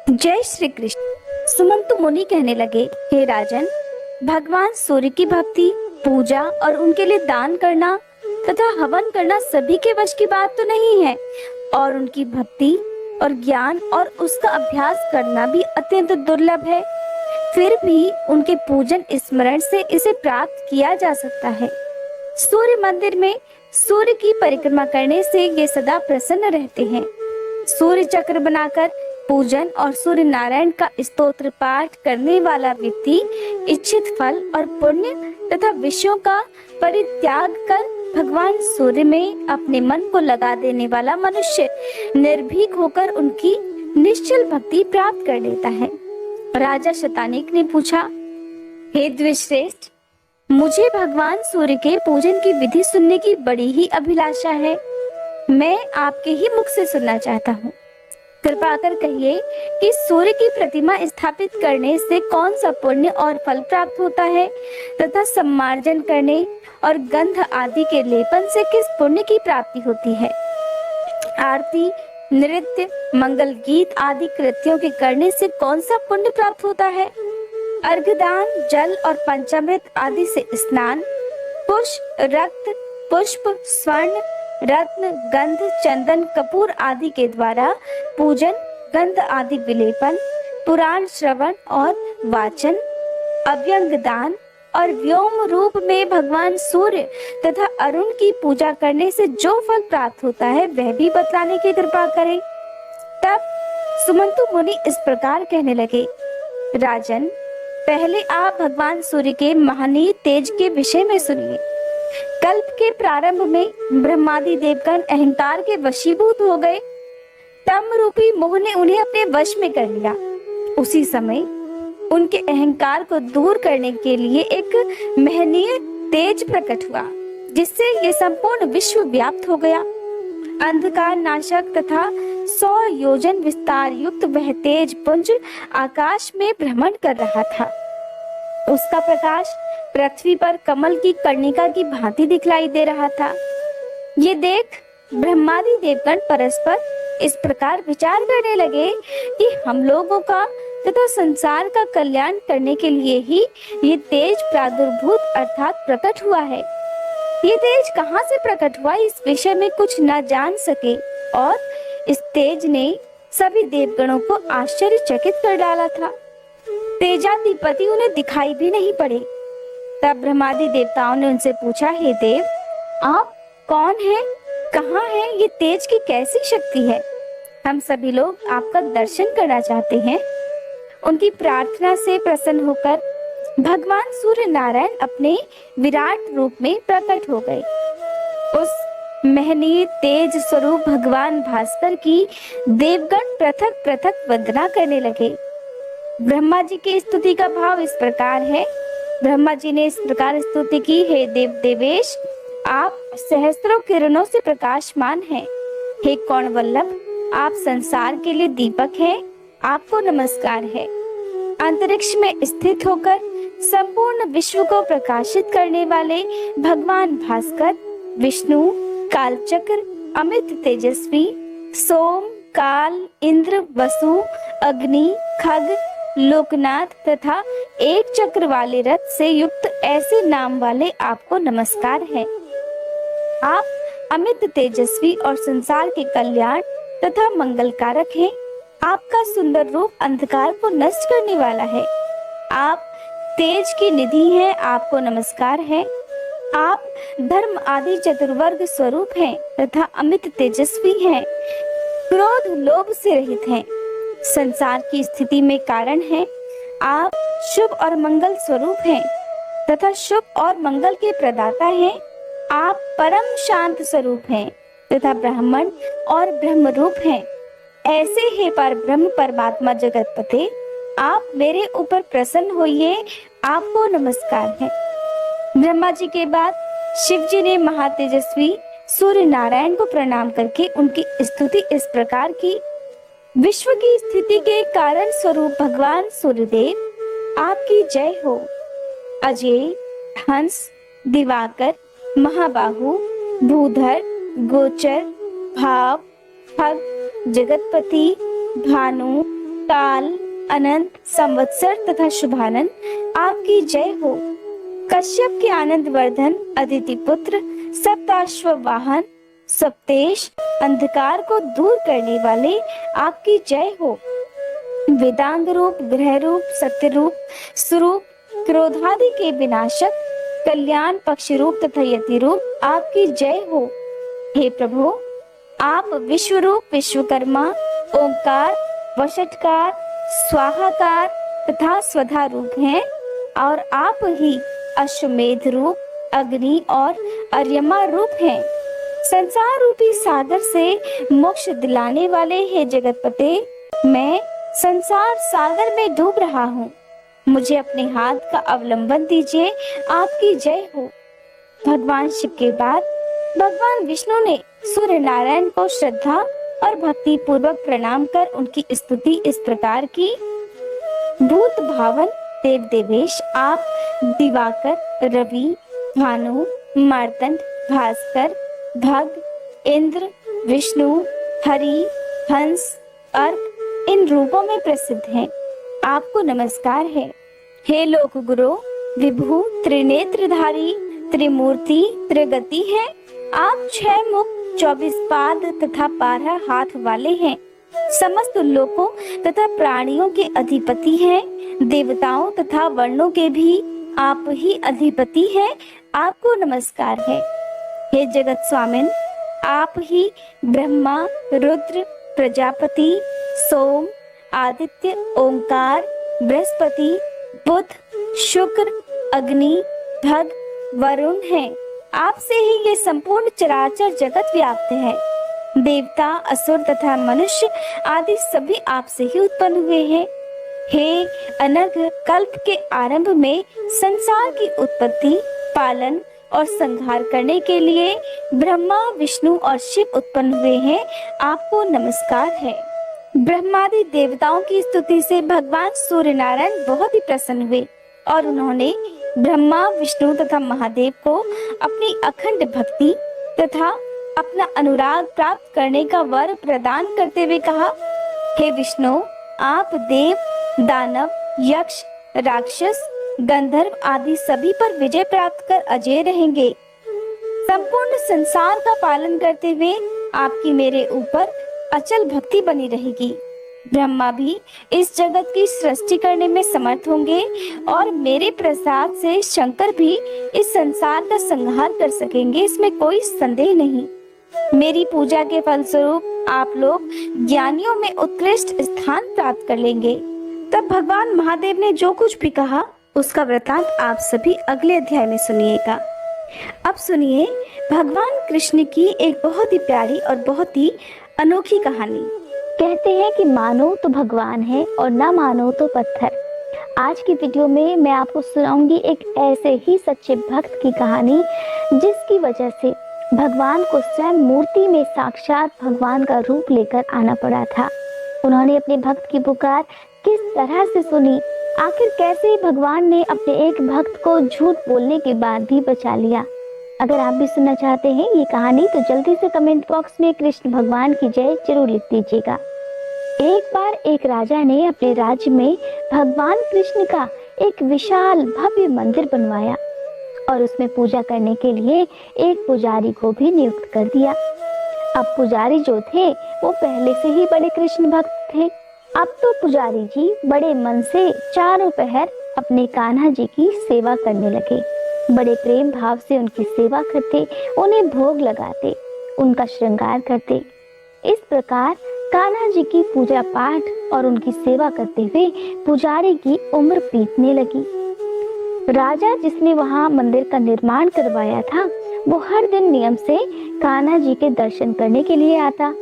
जय श्री कृष्ण। सुमंतु मुनि कहने लगे, हे राजन, भगवान सूर्य की भक्ति, पूजा और उनके लिए दान करना तथा हवन करना सभी के वश की बात तो नहीं है, और उनकी भक्ति और ज्ञान और उसका अभ्यास करना भी अत्यंत दुर्लभ है। फिर भी उनके पूजन स्मरण से इसे प्राप्त किया जा सकता है। सूर्य मंदिर में सूर्य की परिक्रमा करने से ये सदा प्रसन्न रहते हैं। सूर्य चक्र बनाकर पूजन और सूर्य नारायण का स्तोत्र पाठ करने वाला व्यक्ति इच्छित फल और पुण्य तथा विषयों का परित्याग कर भगवान सूर्य में अपने मन को लगा देने वाला मनुष्य निर्भीक होकर उनकी निश्चल भक्ति प्राप्त कर लेता है। राजा शतानीक ने पूछा, हे द्विश्रेष्ठ, मुझे भगवान सूर्य के पूजन की विधि सुनने की बड़ी ही अभिलाषा है। मैं आपके ही मुख से सुनना चाहता हूँ। कृपा कर कहिए कि सूर्य की प्रतिमा स्थापित करने से कौन सा पुण्य और फल प्राप्त होता है तथा सम्मार्जन करने और गंध आदि के लेपन से किस पुण्य की प्राप्ति होती है। आरती, नृत्य, मंगल गीत आदि कृत्यों के करने से कौन सा पुण्य प्राप्त होता है। अर्घदान, जल और पंचामृत आदि से स्नान, पुष्प, रक्त, पुष्प, स्वर्ण, रत्न, गंध, चंदन, कपूर आदि के द्वारा पूजन, गंध आदि विलेपन, पुराण श्रवण और वाचन, अव्यंग दान और व्योम रूप में भगवान सूर्य तथा अरुण की पूजा करने से जो फल प्राप्त होता है वह भी बतलाने की कृपा करें। तब सुमंतु मुनि इस प्रकार कहने लगे, राजन, पहले आप भगवान सूर्य के महनीय तेज के विषय में सुनिए। कल्प के प्रारंभ में ब्रह्मादि देवगण अहंकार के वशीभूत हो गए। तम रूपी मोह ने उन्हें अपने वश में कर लिया। उसी समय उनके अहंकार को दूर करने के लिए एक महनीय तेज प्रकट हुआ, जिससे ये संपूर्ण विश्व व्याप्त हो गया। अंधकार नाशक तथा 100 योजन विस्तार युक्त वह तेज पुंज आकाश में भ्रमण कर रहा था। उसका प्रकाश पृथ्वी पर कमल की कर्णिका की भांति दिखलाई दे रहा था। ये देख ब्रह्मादि देवगण परस्पर इस प्रकार विचार करने लगे कि हम लोगों का तथा संसार का कल्याण करने के लिए ही ये तेज प्रादुर्भूत अर्थात प्रकट हुआ है। ये तेज कहाँ से प्रकट हुआ इस विषय में कुछ न जान सके और इस तेज ने सभी देवगणों को आश्चर्यचकित कर डाला था। तेजाधिपति उन्हें दिखाई भी नहीं पड़े। तब ब्रह्मादि देवताओं ने उनसे पूछा, हे देव, आप कौन हैं? कहाँ हैं? ये तेज की कैसी शक्ति है? हम सभी लोग आपका दर्शन करना चाहते हैं। उनकी प्रार्थना से प्रसन्न होकर भगवान सूर्य नारायण अपने विराट रूप में प्रकट हो गए। उस महनीय तेज स्वरूप भगवान भास्कर की देवगण पृथक पृथक वंदना करने लगे। ब्रह्मा जी की स्तुति का भाव इस प्रकार है। ब्रह्मा जी ने इस प्रकार स्तुति की, हे देव देवेश, आप सहस्त्रों किरणों से प्रकाशमान हैं। हे कौण वल्लभ, आप संसार के लिए दीपक हैं। आपको नमस्कार है। अंतरिक्ष में स्थित होकर संपूर्ण विश्व को प्रकाशित करने वाले भगवान भास्कर, विष्णु, कालचक्र, अमित तेजस्वी, सोम, काल, इंद्र, वसु, अग्नि, खग, लोकनाथ तथा एक चक्र वाले रथ से युक्त ऐसे नाम वाले आपको नमस्कार है। आप अमित तेजस्वी और संसार के कल्याण तथा मंगल कारक हैं। आपका सुंदर रूप अंधकार को नष्ट करने वाला है। आप तेज की निधि हैं। आपको नमस्कार है। आप धर्म आदि चतुर्वर्ग स्वरूप हैं तथा अमित तेजस्वी हैं। क्रोध लोभ से रहित हैं। संसार की स्थिति में कारण है। आप शुभ और मंगल स्वरूप हैं तथा शुभ और मंगल के प्रदाता हैं। आप परम शांत स्वरूप हैं तथा ब्राह्मण और ब्रह्म रूप हैं। ऐसे हे पर ब्रह्म परमात्मा जगतपते, आप मेरे ऊपर प्रसन्न होइए। आपको नमस्कार है। ब्रह्मा जी के बाद शिव जी ने महातेजस्वी सूर्य नारायण को प्रणाम करके उनकी स्तुति इस प्रकार की, विश्व की स्थिति के कारण स्वरूप भगवान सूर्यदेव, आपकी जय हो। अजय, हंस, दिवाकर, महाबाहु, भूधर, गोचर, भाव, भग, जगतपति, भानु, काल, अनंत, संवत्सर तथा शुभानंद आपकी जय हो। कश्यप के आनंद वर्धन, अदिति पुत्र, सप्ताश्व वाहन, सप्तेश, अंधकार को दूर करने वाले आपकी जय हो। वेदांग रूप, ग्रह रूप, सत्य रूप, स्वरूप, क्रोधादि के विनाशक, कल्याण पक्ष रूप तथा यति रूप आपकी जय हो। हे प्रभु, आप विश्व रूप, विश्वकर्मा, ओंकार, वषटकार, स्वाहाकार तथा स्वधा रूप हैं और आप ही अश्वमेध रूप, अग्नि और अर्यमा रूप हैं। संसार रूपी सागर से मोक्ष दिलाने वाले हे जगतपते, मैं संसार सागर में डूब रहा हूँ, मुझे अपने हाथ का अवलंबन दीजिए, आपकी जय हो। भगवान शिव के बाद भगवान विष्णु ने सूर्य नारायण को श्रद्धा और भक्ति पूर्वक प्रणाम कर उनकी स्तुति इस प्रकार की। भूत भावन देव देवेश, आप दिवाकर, रवि, भानु, मार्तंड, भास्कर, भग, इंद्र, विष्णु, हरि, हंस, अर्क इन रूपों में प्रसिद्ध हैं। आपको नमस्कार है। हे लोक गुरु, विभु, त्रिनेत्रधारी, त्रिमूर्ति, त्रिगति हैं। आप 6 मुख, 24 पाद तथा 12 हाथ वाले हैं। समस्त लोकों तथा प्राणियों के अधिपति हैं। देवताओं तथा वर्णों के भी आप ही अधिपति हैं। आपको नमस्कार है। हे जगत स्वामिन, आप ही ब्रह्मा, रुद्र, प्रजापति, सोम, आदित्य, ओंकार, बृहस्पति, बुध, शुक्र, अग्नि, भग, वरुण हैं। आपसे ही ये संपूर्ण चराचर जगत व्याप्त है। देवता, असुर तथा मनुष्य आदि सभी आपसे ही उत्पन्न हुए हैं। हे अनर्घ कल्प के आरंभ में संसार की उत्पत्ति, पालन और संहार करने के लिए ब्रह्मा, विष्णु और शिव उत्पन्न हुए हैं। आपको नमस्कार है। ब्रह्मादि देवताओं की स्तुति से भगवान सूर्य नारायण बहुत ही प्रसन्न हुए और उन्होंने ब्रह्मा, विष्णु तथा महादेव को अपनी अखंड भक्ति तथा अपना अनुराग प्राप्त करने का वर प्रदान करते हुए कहा, हे विष्णु, आप देव, दानव, यक्ष, राक्षस, गंधर्व आदि सभी पर विजय प्राप्त कर अजय रहेंगे। संपूर्ण संसार का पालन करते हुए आपकी मेरे ऊपर अचल भक्ति बनी रहेगी। ब्रह्मा भी इस जगत की सृष्टि करने में समर्थ होंगे और मेरे प्रसाद से शंकर भी इस संसार का संहार कर सकेंगे, इसमें कोई संदेह नहीं। मेरी पूजा के फलस्वरूप आप लोग ज्ञानियों में उत्कृष्ट स्थान प्राप्त कर लेंगे। तब भगवान महादेव ने जो कुछ भी कहा उसका वृतांत आप सभी अगले अध्याय में सुनिएगा। अब सुनिए भगवान कृष्ण की एक बहुत ही प्यारी और बहुत ही अनोखी कहानी। कहते हैं कि मानो तो भगवान है और ना मानो तो पत्थर। आज की वीडियो में मैं आपको सुनाऊंगी एक ऐसे ही सच्चे भक्त की कहानी जिसकी वजह से भगवान को स्वयं मूर्ति में साक्षात भगवान का रूप लेकर आना पड़ा था। उन्होंने अपने भक्त की पुकार किस तरह से सुनी, आखिर कैसे भगवान ने अपने एक भक्त को झूठ बोलने के बाद भी बचा लिया। अगर आप भी सुनना चाहते हैं ये कहानी तो जल्दी से कमेंट बॉक्स में कृष्ण भगवान की जय जरूर लिख दीजिएगा। एक बार एक राजा ने अपने राज्य में भगवान कृष्ण का एक विशाल भव्य मंदिर बनवाया और उसमें पूजा करने के लिए एक पुजारी को भी नियुक्त कर दिया। अब पुजारी जो थे वो पहले से ही बड़े कृष्ण भक्त थे। अब तो पुजारी जी बड़े मन से चारों पहर अपने कान्हा जी की सेवा करने लगे। बड़े प्रेम भाव से उनकी सेवा करते, उन्हें भोग लगाते, उनका श्रृंगार करते। इस प्रकार कान्हा जी की पूजा पाठ और उनकी सेवा करते हुए पुजारी की उम्र बीतने लगी। राजा जिसने वहां मंदिर का निर्माण करवाया था वो हर दिन नियम से कान्हा जी के दर्शन करने के लिए आता,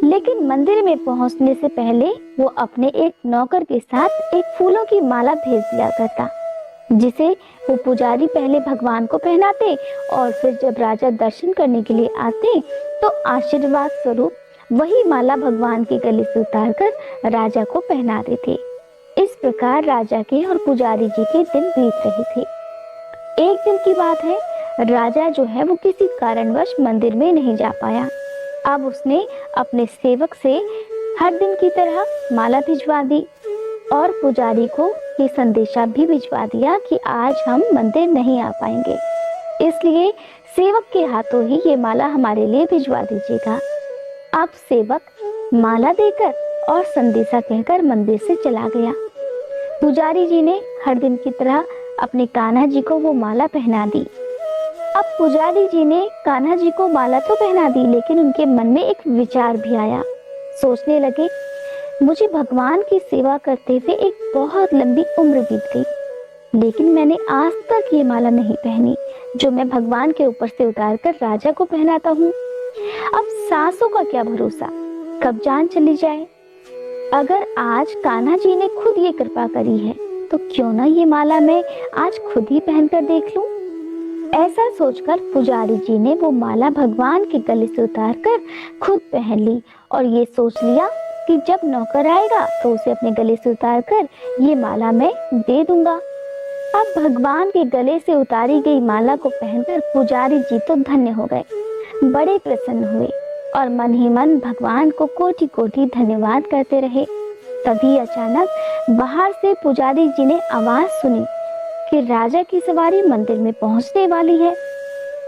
लेकिन मंदिर में पहुंचने से पहले वो अपने एक नौकर के साथ एक फूलों की माला भेज दिया करता, जिसे वो पुजारी पहले भगवान को पहनाते और फिर जब राजा दर्शन करने के लिए आते तो आशीर्वाद स्वरूप वही माला भगवान के गले से उतारकर राजा को पहना देते। इस प्रकार राजा के और पुजारी जी के दिन बीत रहे थे। एक दिन की बात है, राजा जो है वो किसी कारणवश मंदिर में नहीं जा पाया। अब उसने अपने सेवक से हर दिन की तरह माला भिजवा दी और पुजारी को ये संदेशा भी भिजवा दिया कि आज हम मंदिर नहीं आ पाएंगे, इसलिए सेवक के हाथों ही ये माला हमारे लिए भिजवा दीजिएगा। अब सेवक माला देकर और संदेशा कहकर मंदिर से चला गया। पुजारी जी ने हर दिन की तरह अपने कान्हा जी को वो माला पहना दी। अब पुजारी जी ने कान्हा जी को माला तो पहना दी, लेकिन उनके मन में एक विचार भी आया। सोचने लगे, मुझे भगवान की सेवा करते हुए एक बहुत लंबी उम्र बीत गई, लेकिन मैंने आज तक ये माला नहीं पहनी जो मैं भगवान के ऊपर से उतारकर राजा को पहनाता हूँ। अब सांसों का क्या भरोसा, कब जान चली जाए। अगर आज कान्हा जी ने खुद ये कृपा करी है तो क्यों ना ये माला मैं आज खुद ही पहनकर देख लूं। ऐसा सोचकर पुजारी जी ने वो माला भगवान के गले से उतारकर खुद पहन ली और ये सोच लिया कि जब नौकर आएगा तो उसे अपने गले से उतारकर ये माला मैं दे दूंगा। अब भगवान के गले से उतारी गई माला को पहनकर पुजारी जी तो धन्य हो गए, बड़े प्रसन्न हुए और मन ही मन भगवान को कोटि कोटि धन्यवाद करते रहे। तभी अचानक बाहर से पुजारी जी ने आवाज सुनी कि राजा की सवारी मंदिर में पहुंचने वाली है।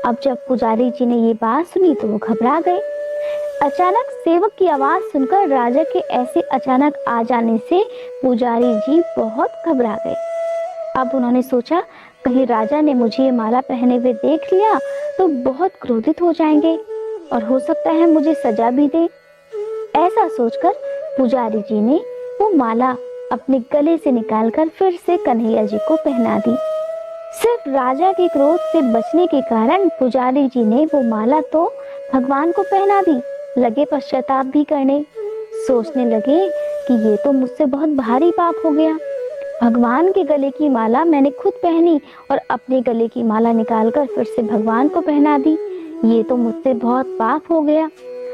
अब जब पुजारी जी ने ये बात सुनी तो वो घबरा गए। अचानक सेवक की आवाज सुनकर राजा के ऐसे अचानक आ जाने से पुजारी जी बहुत घबरा गए। अब उन्होंने सोचा, कहीं राजा ने मुझे ये माला पहने हुए देख लिया तो बहुत क्रोधित हो जाएंगे और हो सकता है मुझे सजा भी दे। ऐसा सोचकर पुजारी जी ने वो माला अपने गले से निकालकर फिर से कन्हैया जी को पहना दी। सिर्फ राजा के क्रोध से बचने के कारण पुजारी जी ने वो माला तो भगवान को पहना दी, लगे पश्चाताप भी करने। सोचने लगे कि ये तो मुझसे बहुत भारी पाप हो गया। भगवान के गले की माला मैंने खुद पहनी और अपने गले की माला निकालकर फिर से भगवान को पहना दी, ये तो मुझसे बहुत पाप हो गया।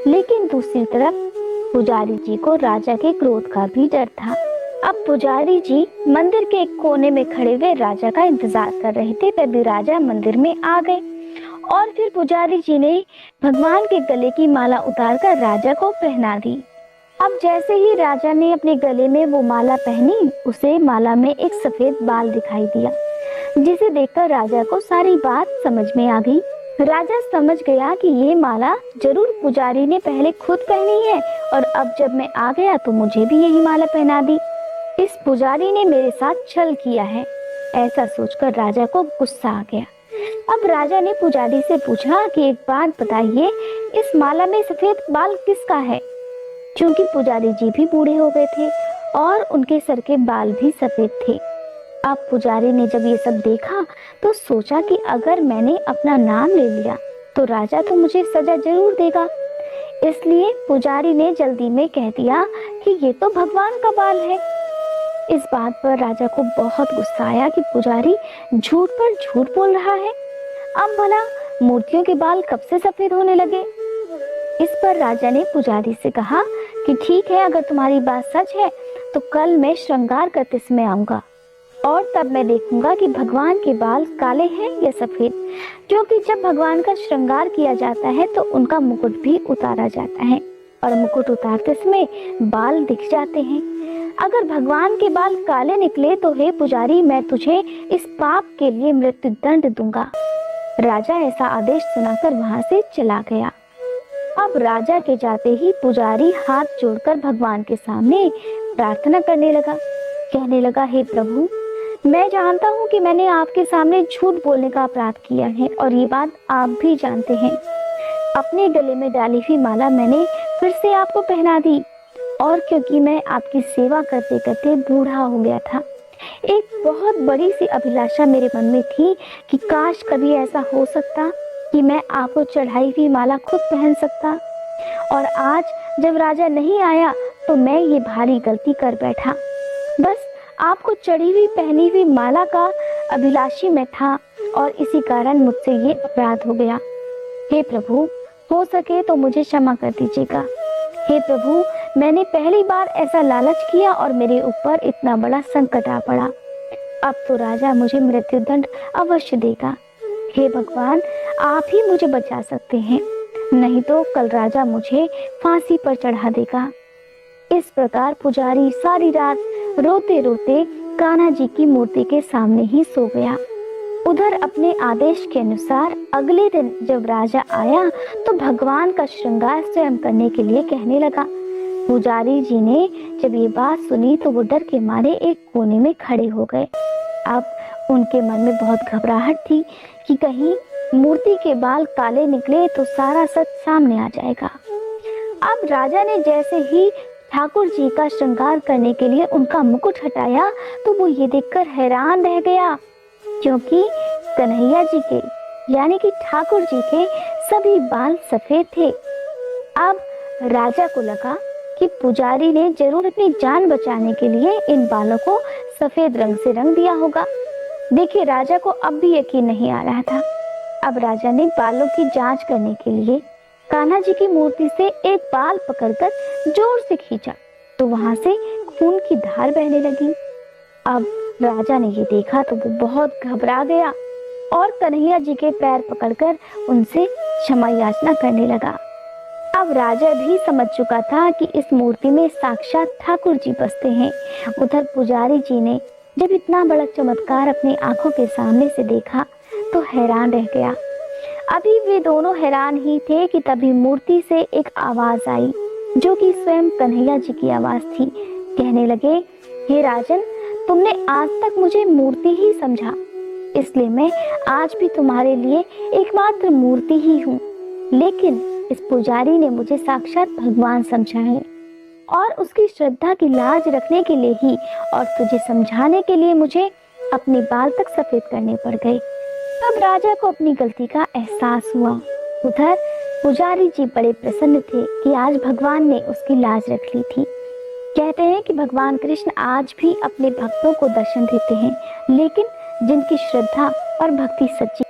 लेकिन दूसरी तरफ पुजारी जी को राजा के क्रोध का भी डर था। अब पुजारी जी मंदिर के एक कोने में खड़े हुए राजा का इंतजार कर रहे थे। तभी राजा मंदिर में आ गए और फिर पुजारी जी ने भगवान के गले की माला उतारकर राजा को पहना दी। अब जैसे ही राजा ने अपने गले में वो माला पहनी, उसे माला में एक सफेद बाल दिखाई दिया, जिसे देखकर राजा को सारी बात समझ में आ गई। राजा समझ गया कि ये माला जरूर पुजारी ने पहले खुद पहनी है और अब जब मैं आ गया तो मुझे भी यही माला पहना दी। इस पुजारी ने मेरे साथ छल किया है। ऐसा सोचकर राजा को गुस्सा आ गया। अब राजा ने पुजारी से पूछा कि एक बात बताइए, इस माला में सफेद बाल किसका है? क्योंकि पुजारी जी भी बूढ़े हो गए थे और उनके सर के बाल भी सफेद थे। अब पुजारी ने जब ये सब देखा तो सोचा कि अगर मैंने अपना नाम ले लिया तो राजा तो मुझे सजा जरूर देगा। इसलिए पुजारी ने जल्दी में कह दिया कि ये तो भगवान का बाल है। इस बात पर राजा को बहुत गुस्सा आया कि पुजारी झूठ पर झूठ बोल रहा है। अब भला मूर्तियों के बाल कब से सफेद होने लगे? इस पर राजा ने पुजारी से कहा कि ठीक है, अगर तुम्हारी बात सच है तो कल मैं श्रृंगार करते समय आऊंगा और तब मैं देखूंगा कि भगवान के बाल काले हैं या सफेद, क्योंकि जब भगवान का श्रृंगार किया जाता है तो उनका मुकुट भी उतारा जाता है और मुकुट उतारते समय बाल दिख जाते हैं। अगर भगवान के बाल काले निकले तो हे पुजारी, मैं तुझे इस पाप के लिए मृत्यु दंड दूंगा। राजा ऐसा आदेश सुनाकर वहां से चला गया। अब राजा के जाते ही पुजारी हाथ जोड़कर भगवान के सामने प्रार्थना करने लगा। कहने लगा, हे प्रभु, मैं जानता हूँ कि मैंने आपके सामने झूठ बोलने का अपराध किया है और ये बात आप भी जानते हैं। अपने गले में डाली हुई माला मैंने फिर से आपको पहना दी और क्योंकि मैं आपकी सेवा करते करते बूढ़ा हो गया था, एक बहुत बड़ी सी अभिलाषा मेरे मन में थी कि काश कभी ऐसा हो सकता कि मैं आपको चढ़ाई हुई माला खुद पहन सकता। और आज जब राजा नहीं आया तो मैं ये भारी गलती कर बैठा। बस आपको चढ़ी हुई पहनी हुई माला का अभिलाषी मैं था और इसी कारण मुझसे ये अपराध हो गया। हे प्रभु, हो सके तो मुझे क्षमा कर दीजिएगा। हे प्रभु, मैंने पहली बार ऐसा लालच किया और मेरे ऊपर इतना बड़ा संकट आ पड़ा। अब तो राजा मुझे मृत्युदंड अवश्य देगा। हे भगवान, आप ही मुझे बचा सकते हैं, नहीं तो कल राजा मुझे फांसी पर चढ़ा देगा। इस प्रकार पुजारी सारी रात रोते रोते कान्हा जी की मूर्ति के सामने ही सो गया। उधर अपने आदेश के अनुसार अगले दिन जब राजा आया तो भगवान का श्रृंगार स्वयं करने के लिए कहने लगा। पुजारी जी ने जब ये बात सुनी तो वो डर के मारे एक कोने में खड़े हो गए। अब उनके मन में बहुत घबराहट थी कि कहीं मूर्ति के बाल काले निकले तो सारा सच सामने आ जाएगा। अब राजा ने जैसे ही ठाकुर जी का श्रृंगार करने के लिए उनका मुकुट हटाया तो वो ये देखकर हैरान रह गया, क्योंकि कन्हैया जी के यानी कि ठाकुर जी के सभी बाल सफेद थे। अब राजा को लगा कि पुजारी ने जरूर अपनी जान बचाने के लिए इन बालों को सफेद रंग से रंग दिया होगा। देखिए, राजा को अब भी यकीन नहीं आ रहा था। अब राजा ने बालों की जांच करने के लिए कान्हा जी की मूर्ति से एक बाल पकड़कर जोर से खींचा तो वहां से खून की धार बहने लगी। अब राजा ने ये देखा तो वो बहुत घबरा गया और कन्हैया जी के पैर पकड़कर उनसे क्षमा याचना करने लगा। अब राजा भी समझ चुका था कि इस मूर्ति में साक्षात ठाकुर जी बसते हैं। उधर पुजारी जी ने जब इतना बड़ा चमत्कार अपनी आंखों के सामने से देखा तो हैरान रह गया। अभी वे दोनों हैरान ही थे कि तभी मूर्ति से एक आवाज आई जो कि स्वयं कन्हैया जी की आवाज थी। कहने लगे, हे राजन, तुमने आज तक मुझे मूर्ति ही समझा, इसलिए मैं आज भी तुम्हारे लिए एकमात्र मूर्ति ही हूँ। लेकिन इस पुजारी ने मुझे साक्षात भगवान समझा है और उसकी श्रद्धा की लाज रखने के लिए ही और तुझे समझाने के लिए मुझे अपने बाल तक सफेद करने पड़ गए। तब राजा को अपनी गलती का एहसास हुआ। उधर पुजारी जी बड़े प्रसन्न थे कि आज भगवान ने उसकी लाज रख ली थी। कहते हैं कि भगवान कृष्ण आज भी अपने भक्तों को दर्शन देते हैं, लेकिन जिनकी श्रद्धा और भक्ति सच्ची